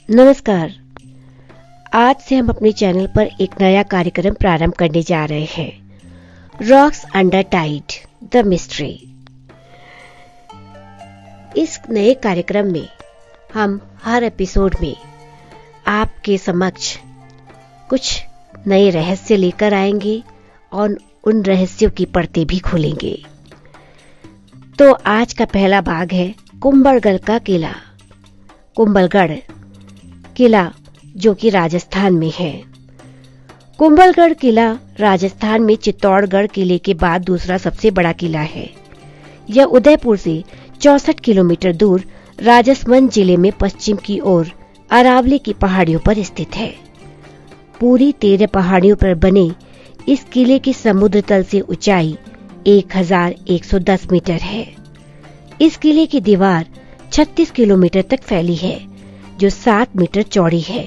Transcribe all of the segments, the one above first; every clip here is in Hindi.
नमस्कार। आज से हम अपने चैनल पर एक नया कार्यक्रम प्रारंभ करने जा रहे हैं, rocks under tied the mystery. इस नए कार्यक्रम में हम हर एपिसोड में आपके समक्ष कुछ नए रहस्य लेकर आएंगे और उन रहस्यों की परतें भी खोलेंगे। तो आज का पहला भाग है कुंभलगढ़ का किला। कुंभलगढ़ किला जो कि राजस्थान में है। कुंभलगढ़ किला राजस्थान में चित्तौड़गढ़ किले के बाद दूसरा सबसे बड़ा किला है। यह उदयपुर से 64 किलोमीटर दूर राजसमंद जिले में पश्चिम की ओर अरावली की पहाड़ियों पर स्थित है। पूरी 13 पहाड़ियों पर बने इस किले की समुद्र तल से ऊंचाई 1110 मीटर है। इस किले की दीवार 36 किलोमीटर तक फैली है, जो 7 मीटर चौड़ी है।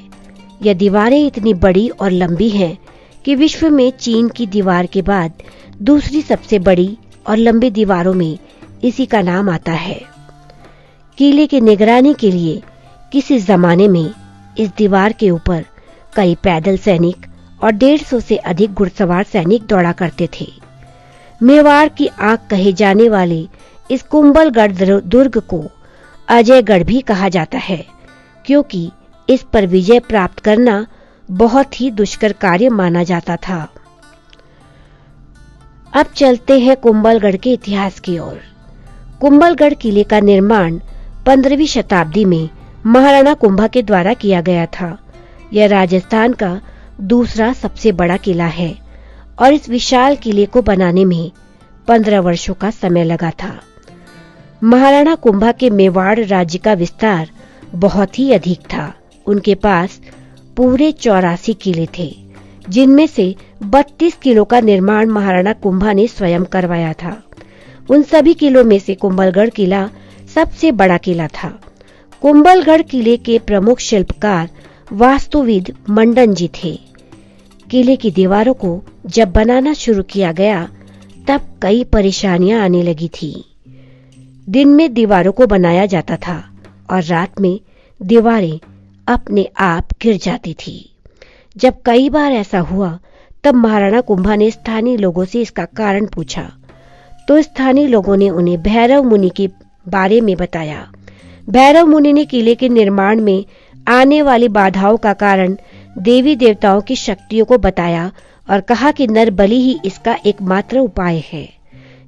यह दीवारें इतनी बड़ी और लंबी हैं कि विश्व में चीन की दीवार के बाद दूसरी सबसे बड़ी और लंबी दीवारों में इसी का नाम आता है। किले की निगरानी के लिए किसी जमाने में इस दीवार के ऊपर कई पैदल सैनिक और 150 से अधिक घुड़सवार सैनिक दौड़ा करते थे। मेवाड़ की आंख कहे जाने वाले इस कुंभलगढ़ दुर्ग को अजयगढ़ भी कहा जाता है, क्योंकि इस पर विजय प्राप्त करना बहुत ही दुष्कर कार्य माना जाता था। अब चलते हैं कुंभलगढ़ के इतिहास की ओर। कुंभलगढ़ किले का निर्माण 15वीं शताब्दी में महाराणा कुंभा के द्वारा किया गया था। यह राजस्थान का दूसरा सबसे बड़ा किला है और इस विशाल किले को बनाने में 15 वर्षों का समय लगा था। महाराणा कुंभा के मेवाड़ राज्य का विस्तार बहुत ही अधिक था। उनके पास पूरे 84 किले थे, जिनमें से 32 किलों का निर्माण महाराणा कुंभा ने स्वयं करवाया था। उन सभी किलों में से कुंभलगढ़ किला सबसे बड़ा किला था। कुंभलगढ़ किले के प्रमुख शिल्पकार वास्तुविद मंडन जी थे। किले की दीवारों को जब बनाना शुरू किया गया तब कई परेशानियां आने लगी थी। दिन में दीवारों को बनाया जाता था और रात में दीवारें अपने आप गिर जाती थी। जब कई बार ऐसा हुआ तब महाराणा कुंभा ने स्थानीय लोगों से इसका कारण पूछा, तो स्थानीय लोगों ने उन्हें भैरव मुनि के बारे में बताया। भैरव मुनि ने किले के निर्माण में आने वाली बाधाओं का कारण देवी देवताओं की शक्तियों को बताया और कहा कि नरबलि ही इसका एकमात्र उपाय है।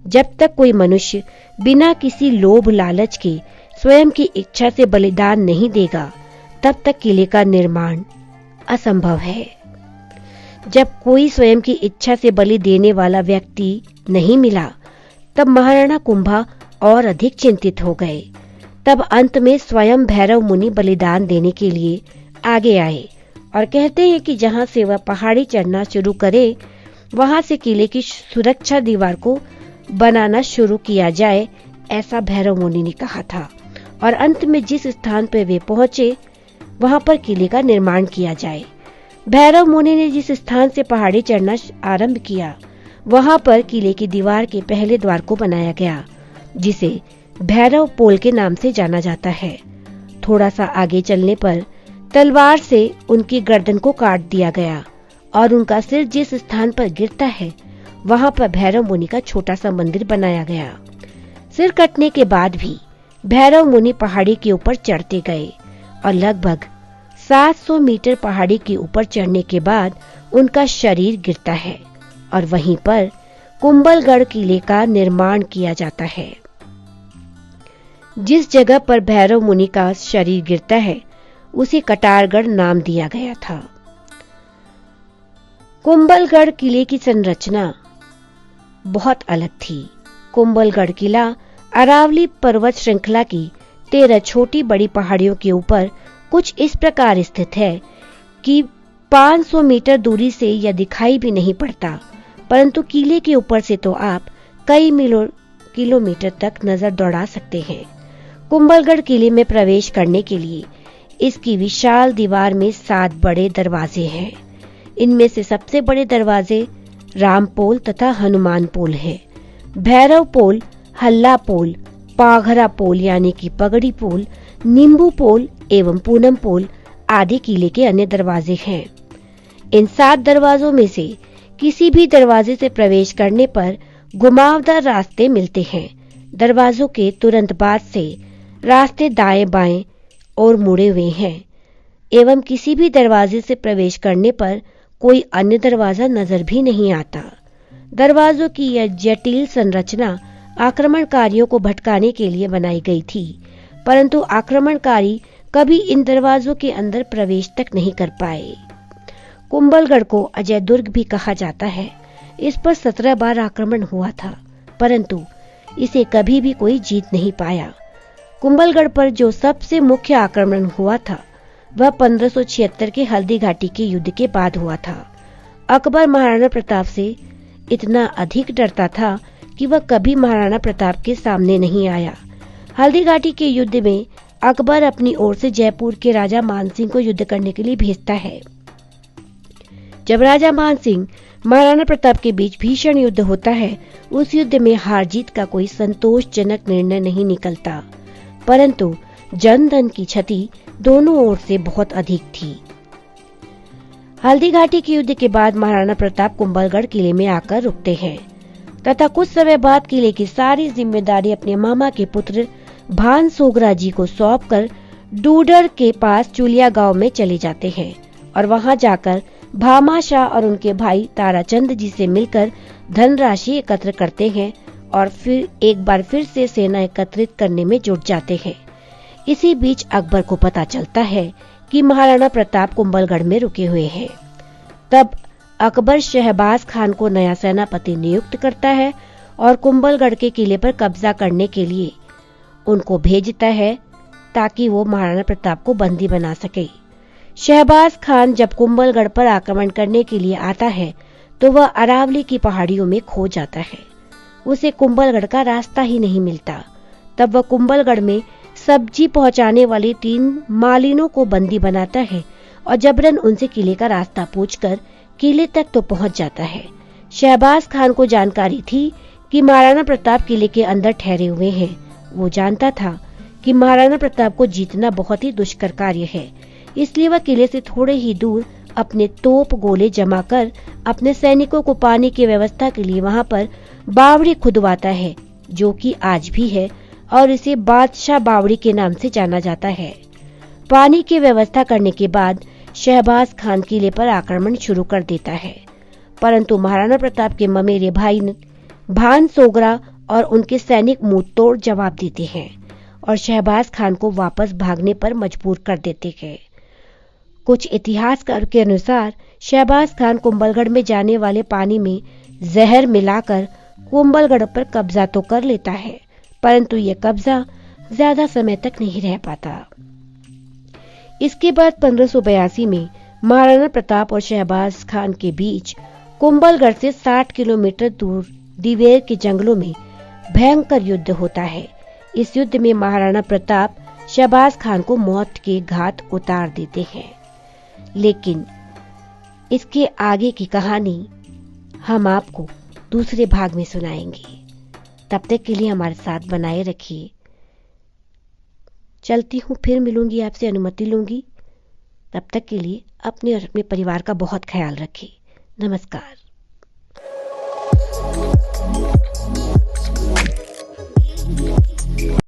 जब तक कोई मनुष्य बिना किसी लोभ लालच के स्वयं की इच्छा से बलिदान नहीं देगा, तब तक किले का निर्माण असंभव है। जब कोई स्वयं की इच्छा से बलि देने वाला व्यक्ति नहीं मिला, तब महाराणा कुंभा और अधिक चिंतित हो गए। तब अंत में स्वयं भैरव मुनि बलिदान देने के लिए आगे आए और कहते हैं कि जहां से वह पहाड़ी चढ़ना शुरू करे, वहां से किले की सुरक्षा दीवार को बनाना शुरू किया जाए, ऐसा भैरव मुनि ने कहा था। और अंत में जिस स्थान पर वे पहुंचे वहां पर किले का निर्माण किया जाए। भैरव मुनि ने जिस स्थान से पहाड़ी चढ़ना आरंभ किया, वहां पर किले की दीवार के पहले द्वार को बनाया गया, जिसे भैरव पोल के नाम से जाना जाता है। थोड़ा सा आगे चलने पर तलवार से उनकी गर्दन को काट दिया गया और उनका सिर जिस स्थान पर गिरता है, वहां पर भैरव मुनि का छोटा सा मंदिर बनाया गया। सिर कटने के बाद भी भैरव मुनि पहाड़ी के ऊपर चढ़ते गए और लगभग 700 मीटर पहाड़ी के ऊपर चढ़ने के बाद उनका शरीर गिरता है और वहीं पर कुंभलगढ़ किले का निर्माण किया जाता है। जिस जगह पर भैरव मुनि का शरीर गिरता है उसे कटारगढ़ नाम दिया गया था। कुंभलगढ़ किले की संरचना बहुत अलग थी। कुंभलगढ़ किला अरावली पर्वत श्रृंखला की 13 छोटी बड़ी पहाड़ियों के ऊपर कुछ इस प्रकार स्थित है कि 500 मीटर दूरी से यह दिखाई भी नहीं पड़ता, परंतु किले के ऊपर से तो आप कई किलोमीटर तक नजर दौड़ा सकते हैं। कुंभलगढ़ किले में प्रवेश करने के लिए इसकी विशाल दीवार में 7 बड़े दरवाजे हैं। इनमें से सबसे बड़े दरवाजे राम पोल तथा हनुमान पोल है। भैरव पोल, हल्ला पोल, पाघरा पोल यानी कि पगड़ी पोल, नींबू पोल एवं पूनम पोल आदि किले के अन्य दरवाजे हैं। इन 7 दरवाजों में से किसी भी दरवाजे से प्रवेश करने पर घुमावदार रास्ते मिलते हैं। दरवाजों के तुरंत बाद से रास्ते दाएं बाएं और मुड़े हुए हैं एवं किसी भी दरवाजे से प्रवेश करने पर कोई अन्य दरवाजा नजर भी नहीं आता। दरवाजों की यह जटिल संरचना आक्रमणकारियों को भटकाने के लिए बनाई गई थी, परंतु आक्रमणकारी कभी इन दरवाजों के अंदर प्रवेश तक नहीं कर पाए। कुंभलगढ़ को अजय दुर्ग भी कहा जाता है। इस पर 17 बार आक्रमण हुआ था, परंतु इसे कभी भी कोई जीत नहीं पाया। कुंभलगढ़ पर जो सबसे मुख्य आक्रमण हुआ था वह 1576 के हल्दी घाटी के युद्ध के बाद हुआ था। अकबर महाराणा प्रताप से इतना अधिक डरता था कि वह कभी महाराणा प्रताप के सामने नहीं आया। हल्दी घाटी के युद्ध में अकबर अपनी ओर से जयपुर के राजा मानसिंह को युद्ध करने के लिए भेजता है। जब राजा मानसिंह महाराणा प्रताप के बीच भीषण युद्ध होता है, उस युद्ध में हार जीत का कोई संतोषजनक निर्णय नहीं निकलता, परंतु जन धन की क्षति दोनों ओर से बहुत अधिक थी। हल्दी घाटी के युद्ध के बाद महाराणा प्रताप कुंभलगढ़ किले में आकर रुकते हैं तथा कुछ समय बाद किले की सारी जिम्मेदारी अपने मामा के पुत्र भान सोगरा जी को सौंपकर डूडर के पास चुलिया गांव में चले जाते हैं और वहां जाकर भामा शाह और उनके भाई ताराचंद जी से मिलकर धनराशि एकत्र करते हैं और फिर एक बार फिर से सेना एकत्रित करने में जुट जाते हैं। इसी बीच अकबर को पता चलता है कि महाराणा प्रताप कुंभलगढ़ में रुके हुए हैं। तब अकबर शहबाज खान को नया सेनापति नियुक्त करता है और कुंभलगढ़ के किले पर कब्जा करने के लिए उनको भेजता है ताकि वो महाराणा प्रताप को बंदी बना सके। शहबाज खान जब कुंभलगढ़ पर आक्रमण करने के लिए आता है तो वह अरावली की पहाड़ियों में खो जाता है। उसे कुंभलगढ़ का रास्ता ही नहीं मिलता। तब वह कुंभलगढ़ में सब्जी पहुंचाने वाली 3 मालिनों को बंदी बनाता है और जबरन उनसे किले का रास्ता पूछकर किले तक तो पहुंच जाता है। शहबाज खान को जानकारी थी कि महाराणा प्रताप किले के अंदर ठहरे हुए हैं। वो जानता था कि महाराणा प्रताप को जीतना बहुत ही दुष्कर कार्य है, इसलिए वह किले से थोड़े ही दूर अपने तोप गोले जमा कर अपने सैनिकों को पानी की व्यवस्था के लिए वहां पर बावड़ी खुदवाता है, जो कि आज भी है और इसे बादशाह बावड़ी के नाम से जाना जाता है। पानी की व्यवस्था करने के बाद शहबाज खान किले पर आक्रमण शुरू कर देता है, परंतु महाराणा प्रताप के ममेरे भाई भान सोगरा और उनके सैनिक मुंह तोड़ जवाब देते हैं और शहबाज खान को वापस भागने पर मजबूर कर देते हैं। कुछ इतिहासकार के अनुसार शहबाज खान कुंभलगढ़ में जाने वाले पानी में जहर मिलाकर कुंभलगढ़ पर कब्जा तो कर लेता है, परंतु यह कब्जा ज्यादा समय तक नहीं रह पाता। इसके बाद 1582 में महाराणा प्रताप और शहबाज खान के बीच कुंभलगढ़ से 60 किलोमीटर दूर दिवेर के जंगलों में भयंकर युद्ध होता है। इस युद्ध में महाराणा प्रताप शहबाज खान को मौत के घाट उतार देते हैं, लेकिन इसके आगे की कहानी हम आपको दूसरे भाग में सुनाएंगे। तब तक के लिए हमारे साथ बनाए रखिए। चलती हूँ, फिर मिलूंगी आपसे, अनुमति लूंगी। तब तक के लिए अपने और अपने परिवार का बहुत ख्याल रखिए। नमस्कार।